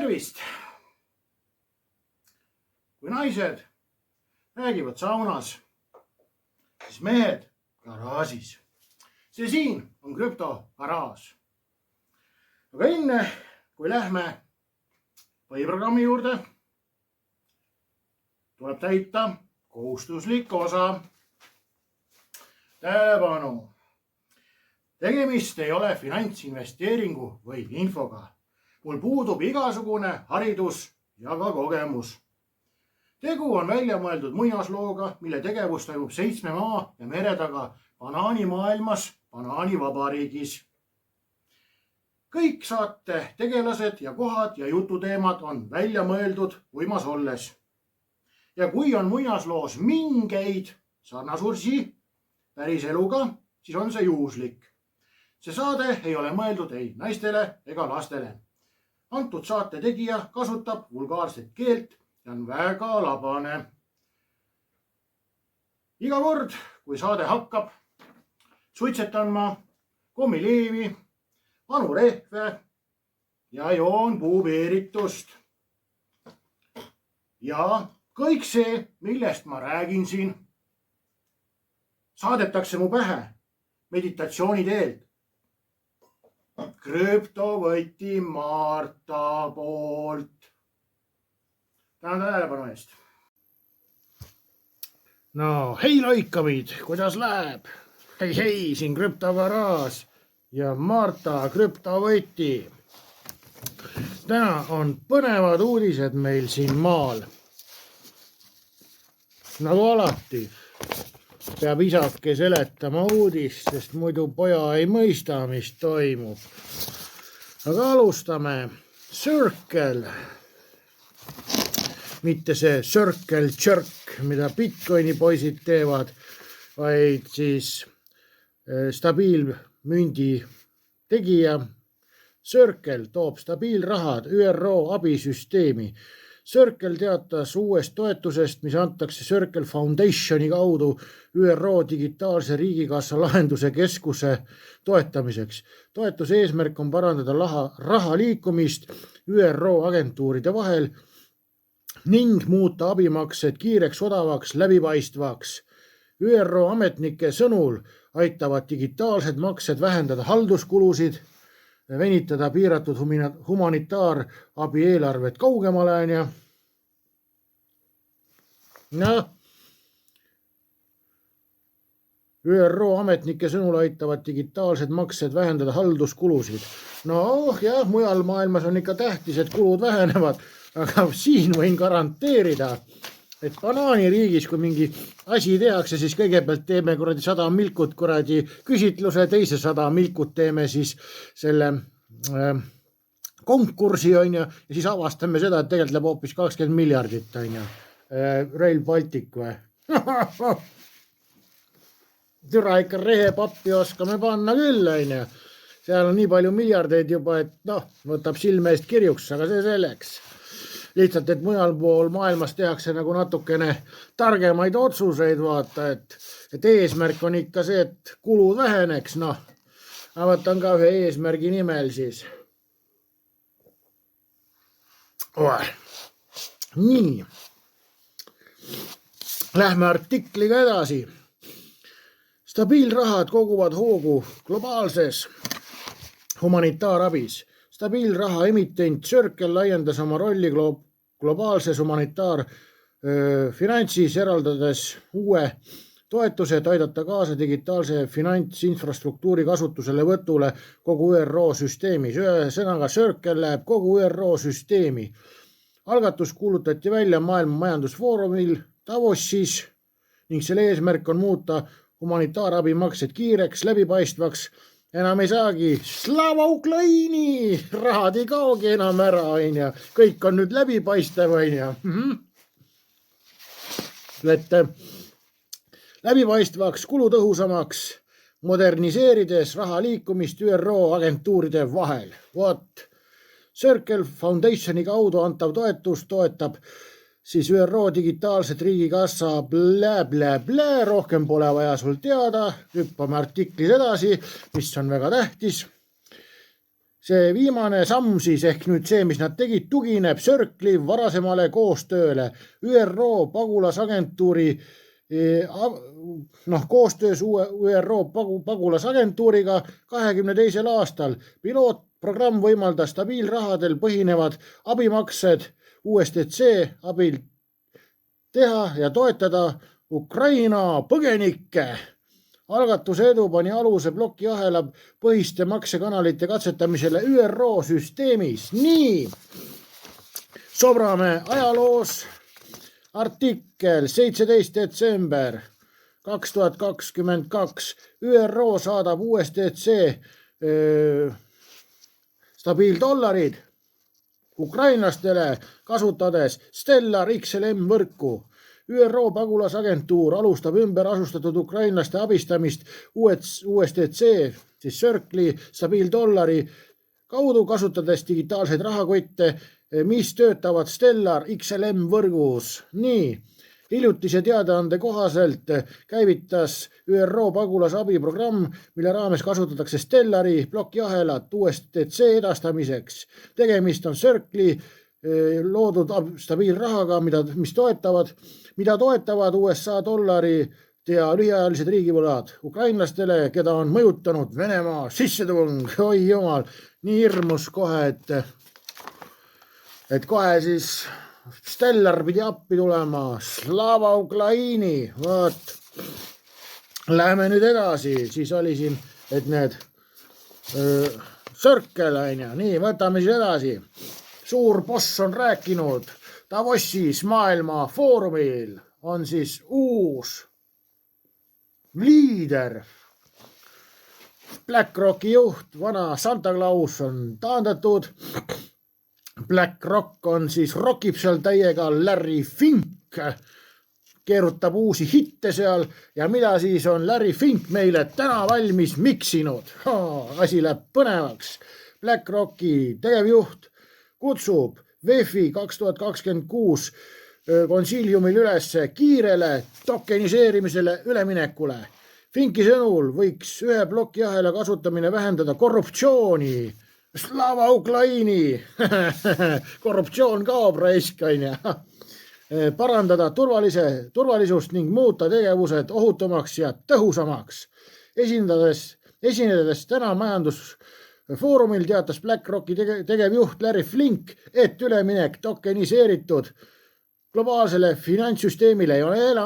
tervist! Kui naised räägivad saunas, siis mehed garaažis. See siin on krüptogaraaž. Aga enne, kui lähme põhiprogrammi juurde, tuleb täita kohustuslik osa. Tähelepanu! Tegemist ei ole finantsinvesteeringu või infoga. Mul puudub igasugune haridus ja ka kogemus. Tegu on välja mõeldud muinaslooga, mille tegevus toimub 7 maa ja mere taga banaanimaailmas, banaanivabariigis. Kõik saate tegelased ja kohad ja jututeemad on välja mõeldud uimas olles. Ja kui on muinasloos mingeid sarnasursi päris eluga, siis on see juhuslik. See saade ei ole mõeldud ei naistele ega lastele. Antud saate tegija kasutab vulgaarset keelt ja on väga labane. Iga kord, kui saade hakkab, suitsetan ma kommileevi, vanu rehve ja joon puubeeritust. Ja kõik see, millest ma räägin siin, saadetakse mu pähe meditatsiooni teelt. Krüptovõti Marta poolt. Tänan tähelepanu eest. No hei loikamid, kuidas läheb? Hei, siin krüptogaraaž ja Marta krüptovõti. Täna on põnevad uudised meil siin maal. Nagu alati peab isake seletama uudist, sest muidu poja ei mõista, mis toimub. Aga alustame. Circle. Mitte see circle jerk, mida Bitcoini poisid teevad, vaid siis stabiilmündi tegija. Circle toob stabiilrahad ÜRO abisüsteemi. Circle teatas uuest toetusest, mis antakse Circle Foundationi kaudu ÜRO digitaalse riigikassa lahenduse keskuse toetamiseks. Toetuse eesmärk on parandada raha liikumist ÜRO agentuuride vahel ning muuta abimaksed kiireks, odavaks, läbipaistvaks. ÜRO ametnike sõnul aitavad digitaalsed maksed vähendada halduskulusid, venitada piiratud humanitaarabi eelarvet kaugemale. ÜRO ametnike sõnul aitavad digitaalsed maksed vähendada halduskulusid. Jah, mujal maailmas on ikka tähtis, et kulud vähenevad, aga siin võin garanteerida, et banaaniriigis, kui mingi asi tehakse, siis kõigepealt teeme 100 milkut küsitluse, teise 100 milkut teeme siis selle konkursi, ja siis avastame seda, et tegelikult läheb hoopis 20 miljardit, Rail Baltic või? Türa ikka rehepappi oskame panna küll, seal on nii palju miljardeid juba, et võtab silme eest kirjuks, aga see selleks. Lihtsalt, et mujal pool maailmas tehakse nagu natukene targemaid otsuseid, vaata, et eesmärk on ikka see, et kulud väheneks, võtan ka ühe eesmärgi nimel siis. Nii. Lähme artikliga edasi. Stabiilrahad koguvad hoogu globaalses humanitaarabis. Stabiilraha emitent Circle laiendas oma rolli globaalses humanitaarfinantsis, eraldades uue toetuse, et aidata kaasa digitaalse finantsinfrastruktuuri kasutusele võtule kogu ÜRO süsteemis. Ühesõnaga, Circle läheb kogu ÜRO süsteemi. Algatus kuulutati välja Maailma Majandusfoorumil Davosis ning selle eesmärk on muuta humanitaarabimaksed kiireks, läbipaistvaks. Enam ei saagi Slava Ukraini, rahad ei kaogi enam ära, kõik on nüüd läbipaistev, läbipaistvaks, kulutõhusamaks, moderniseerides raha liikumist ÜRO agentuuride vahel. Circle Foundationi kaudu antav toetus toetab siis ÜRO digitaalset riigikassa rohkem pole vaja sul teada, hüppame artiklis edasi, mis on väga tähtis. see viimane samm siis ehk nüüd see, mis nad tegid, tugineb Circle'i varasemale koostööle ÜRO pagulasagentuuri koostöös ÜRO pagulasagentuuriga 22. aastal. Pilootprogramm võimaldas stabiilrahadel põhinevad abimaksed USDC abil teha ja toetada Ukraina põgenikke. Algatuse edu pani aluse plokiahela põhiste maksekanalite katsetamisele ÜRO süsteemis. Nii, sobrame ajaloos artikkel 17. detsember 2022. ÜRO saadab USDC stabiildollarid ukrainlastele kasutades Stellar XLM võrku. ÜRO pagulasagentuur alustab ümber asustatud ukrainlaste abistamist USDC, siis Circle'i stabiildollari kaudu kasutades digitaalseid rahakotte, mis töötavad Stellar XLM võrgus. Nii, hiljutise teadaande kohaselt käivitas ÜRO pagulasabiprogramm, mille raames kasutatakse Stellari plokiahelat USDC edastamiseks. Tegemist on Circle'i loodud stabiilrahaga, mida toetavad USA dollari ja lühiajalised riigivõlad ukrainlastele, keda on mõjutanud Venemaa sissetung. Oi jumal, nii hirmus kohe, et kohe siis Stellar pidi appi tulema. Slava Ukraini, vaat. Läheme nüüd edasi, siis oli siin, et need Circle, nii, võtame siis edasi. Suur boss on rääkinud Davosis maailma foorumil on siis uus liider. BlackRocki juht, vana Santa Claus on taandatud. BlackRock on siis rockib seal täiega, Larry Fink keerutab uusi hitte seal ja mida siis on Larry Fink meile täna valmis miksinud. Asi läheb põnevaks. BlackRocki tegevjuht kutsub VEFi 2026 konsiiliumil üles kiirele tokeniseerimisele üleminekule. Finki sõnul võiks ühe plokiahela kasutamine vähendada korruptsiooni. Slava Ukraini! Korruptsioon kaob raisk, parandada turvalisust ning muuta tegevused ohutumaks ja tõhusamaks. Esinedes täna majandusfoorumil teatas BlackRocki tegevjuht Larry Fink, et üleminek tokeniseeritud globaalsele finantssüsteemile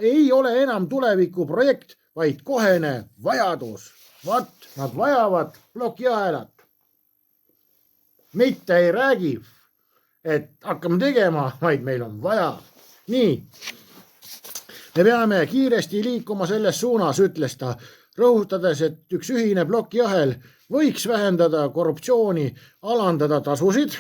ei ole enam tulevikuprojekt, vaid kohene vajadus. Nad vajavad plokiahelat. Mitte ei räägi, et hakkame tegema, vaid meil on vaja. Nii, me peame kiiresti liikuma selles suunas, ütles ta, rõhutades, et üks ühine plokiahel võiks vähendada korruptsiooni, alandada tasusid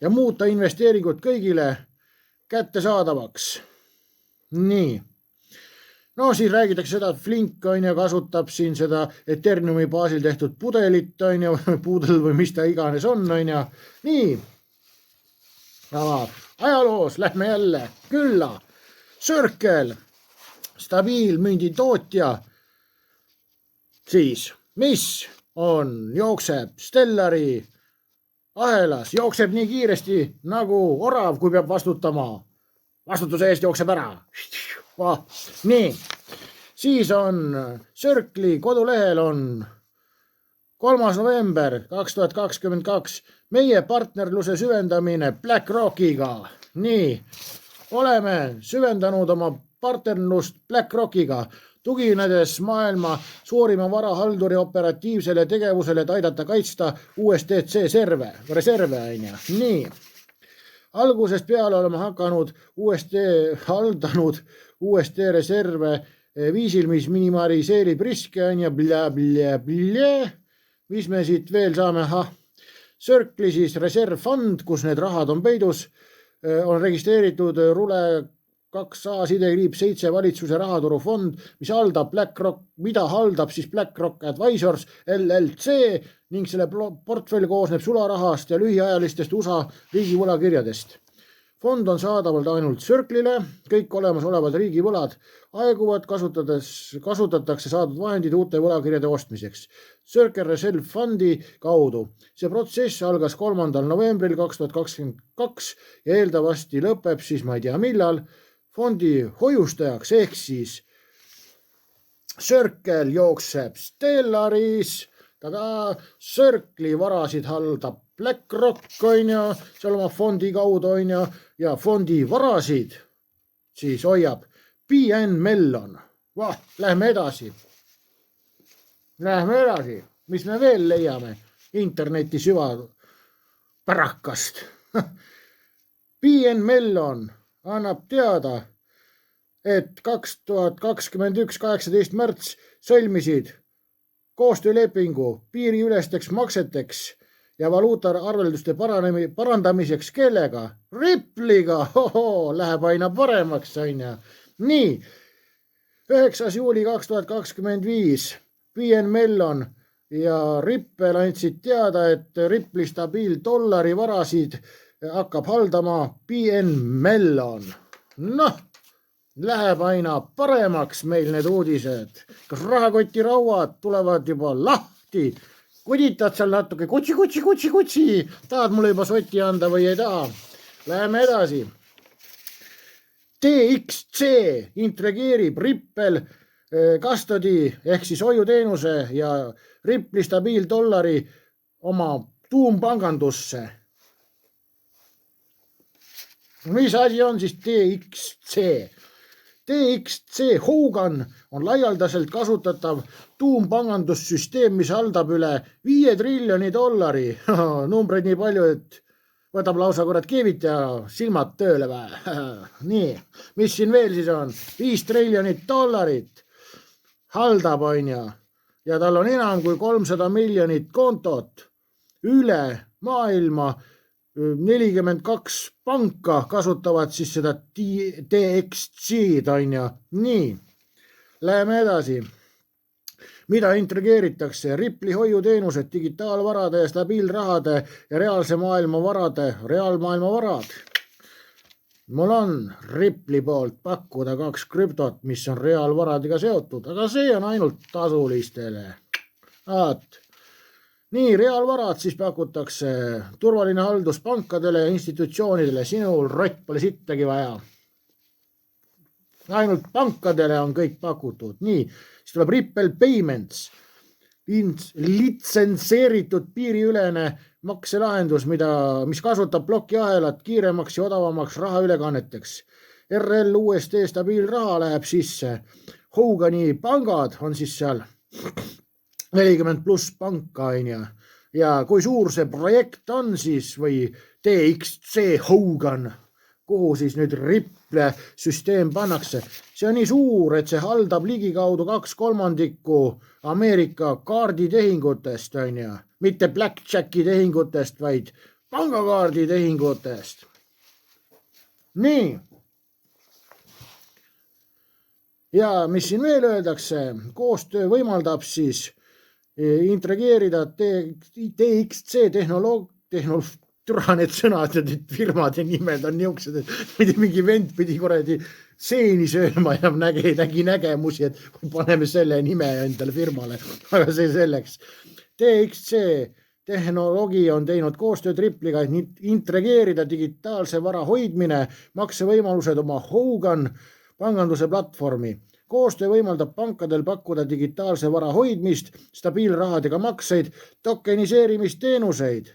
ja muuta investeeringud kõigile kättesaadavaks. Nii. No siis räägitakse seda, et Flink kasutab siin seda Ethereumi baasil tehtud pudelit, pudel või mis ta iganes on. Nii, ajaloos lähme jälle külla. Circle, stabiilmündi tootja, siis mis jookseb Stellari ahelas, jookseb nii kiiresti nagu orav, kui peab vastutama. Vastutuse eest jookseb ära. Nii, siis on Circle'i kodulehel on 3. november 2022 meie partnerluse süvendamine BlackRockiga. Nii, oleme süvendanud oma partnerlust BlackRockiga, tuginedes maailma suurima varahalduri operatiivsele tegevusele, et aidata kaitsta USDC reserve. Nii. Algusest peale oleme haldanud USD reserve viisil, mis minimaliseerib riske, mis me siit veel saame. Circle'i siis reservfond, kus need rahad on peidus, on registreeritud Rule 2A _7 valitsuse rahaturufond, mida haldab siis BlackRock Advisors LLC ning selle portfell koosneb sularahast ja lühiajalistest USA riigivõlakirjadest. Fond on saadavalt ainult Circle'ile, kõik olemasolevad riigivõlad aeguvad, kasutatakse saadud vahendid uute võlakirjade ostmiseks Circle Reserve Fundi kaudu. See protsess algas 3. novembril 2022 ja eeldavasti lõpeb siis ma ei tea millal. Fondi hoiustajaks ehk siis Circle jookseb Stellaris, Circle'i varasid haldab BlackRock seal oma fondi kaudu ja fondi varasid siis hoiab BN Mellon. Lähme edasi. Mis me veel leiame interneti süvapärakast? BN Mellon annab teada, et 2021. 18. märts sõlmisid koostöölepingu piiriülesteks makseteks ja valuutaarvelduste parandamiseks kellega? Ripple'iga, läheb aina paremaks, Nii, 9. juuli 2025 BN Mellon ja Ripple andsid teada, et Ripple'i stabiildollari varasid hakkab haldama BN Mellon. Läheb aina paremaks meil need uudised. Kas rahakotirauad tulevad juba lahti? Kuditad seal natuke, kutsi. Tahad mulle juba sotti anda või ei taha? Läheme edasi. TXC integreerib Ripple custody ehk siis hoiuteenuse ja Ripple'i stabiildollari oma tuumpangandusse. Mis asi on siis TXC? TXC Hogan on laialdaselt kasutatav tuumpangandussüsteem, mis haldab üle 5 triljoni dollari. Numbreid nii palju, et võtab lausa keevit ja silmad tööle vä. Nii, mis siin veel siis on? 5 triljonit dollarit haldab ja tal on enam kui 300 miljonit kontot üle maailma. 42 panka kasutavad siis seda TXC-d, Nii, läheme edasi. Mida integreeritakse? Ripple'i hoiuteenused, digitaalvarade ja stabiilrahade ja reaalmaailma varad. Mul on Ripple'i poolt pakkuda 2 krüptot, mis on reaalvaradega seotud, aga see on ainult tasulistele. Nii, reaalvarad siis pakutakse turvaline haldus pankadele ja institutsioonidele. Sinul rott pole sittagi vaja. Ainult pankadele on kõik pakutud. Nii, siis tuleb Ripple Payments. Litsenseeritud piiriülene makselahendus, mis kasutab plokiahelat kiiremaks ja odavamaks rahaülekanneteks. RL USD stabiilraha läheb sisse. Hogani pangad on siis seal 40+ panka, ja kui suur see projekt on siis või TXC Hogan, kuhu siis nüüd Ripple süsteem pannakse. See on nii suur, et see haldab ligikaudu 2/3 Ameerika kaarditehingutest, mitte blackjacki tehingutest, vaid pangakaardi tehingutest. Nii. Ja mis siin veel öeldakse? Koostöö võimaldab siis integreerida TXC türa need sõnad ja need firmade nimed on niisugused, et mingi vend pidi seeni sööma ja nägi nägemusi, et paneme selle nime endale firmale, aga see selleks. TXC tehnoloogi on teinud koostööd Ripple'iga, et integreerida digitaalse vara hoidmine, maksevõimalused oma Hogan panganduse platvormi. Koostöö võimaldab pankadel pakkuda digitaalse vara hoidmist, stabiilrahadega makseid, tokeniseerimisteenuseid.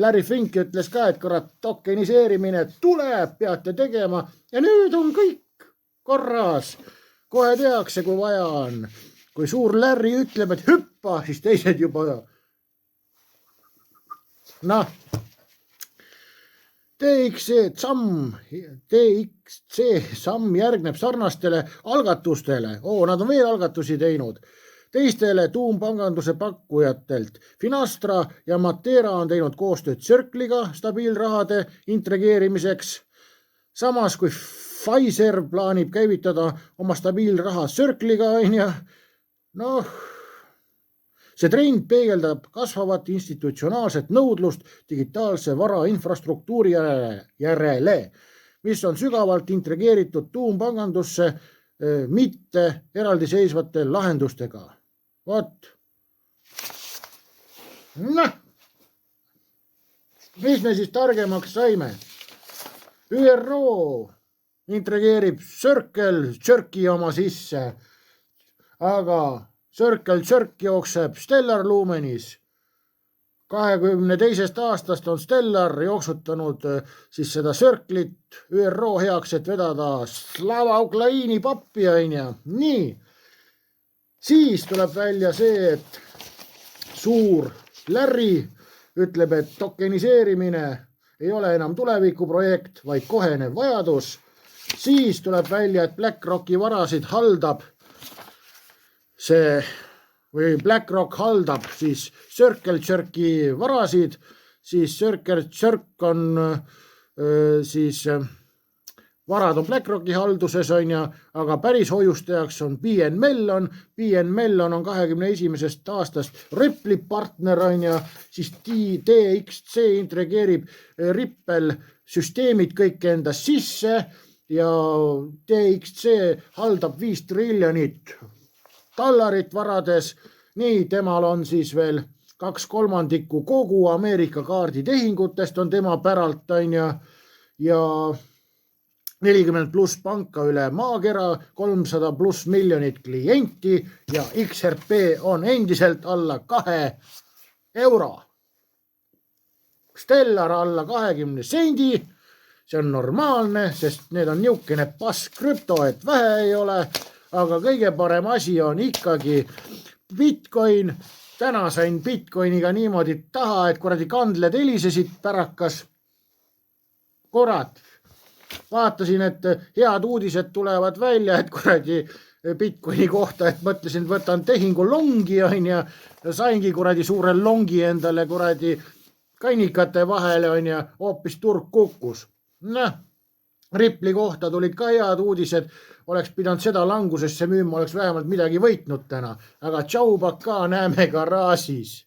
Larry Fink ütles ka, et tokeniseerimine tuleb, peate tegema ja nüüd on kõik korras. Kohe tehakse, kui vaja on. Kui suur Larry ütleb, et hüppa, siis teised juba. TXC samm järgneb sarnastele algatustele. Nad on veel algatusi teinud. Teistele tuumpanganduse pakkujatelt. Finastra ja Matera on teinud koostööd Circle'iga stabiilrahade integreerimiseks. Samas kui Pfizer plaanib käivitada oma stabiilraha Circle'iga, See trend peegeldab kasvavat institutsionaalset nõudlust digitaalse vara infrastruktuuri järele, mis on sügavalt integreeritud tuumpangandusse, mitte eraldiseisvate lahendustega. Vot. Noh, mis me siis targemaks saime? ÜRO integreerib Circle oma sisse, aga Circle jookseb Stellar Lumenis. 22. aastast on Stellar jooksutanud siis seda Circle'it ÜRO heaks, et vedada Slava Ukraini pappi, on. Nii, siis tuleb välja see, et suur Larry ütleb, et tokeniseerimine ei ole enam tulevikuprojekt, vaid kohenev vajadus. Siis tuleb välja, et BlackRocki varasid haldab või BlackRock haldab siis Circle varasid, siis Circle on siis varad on BlackRocki halduses, on, aga päris hoiustajaks on BN Mellon. BN Mellon on 21. aastast Ripple'i partner, on, siis DXC integreerib Ripple süsteemid kõik enda sisse ja DXC haldab $5 triljonit varades. Nii, temal on siis veel 2/3 kogu Ameerika kaarditehingutest on tema päralt, on, ja 40+ panka üle maakera, 300+ miljonit klienti ja XRP on endiselt alla 2 euro. Stellar alla 20 sendi, see on normaalne, sest need on niukene pass krüpto, et vähe ei ole, aga kõige parem asi on ikkagi Bitcoin. Täna sain Bitcoiniga niimoodi taha, et kuradi kandled helisesid pärakas. Kurat. Vaatasin, et head uudised tulevad välja, et kuradi Bitcoini kohta, et mõtlesin, et võtan tehingu longi, on, ja saingi kuradi suure longi endale kuradi kannikate vahele, on, ja hoopis turg kukkus. Noh, Ripple'i kohta tulid ka head uudised, oleks pidanud seda langusesse müüma, oleks vähemalt midagi võitnud täna, aga tšau, pakaa, näeme garaažis.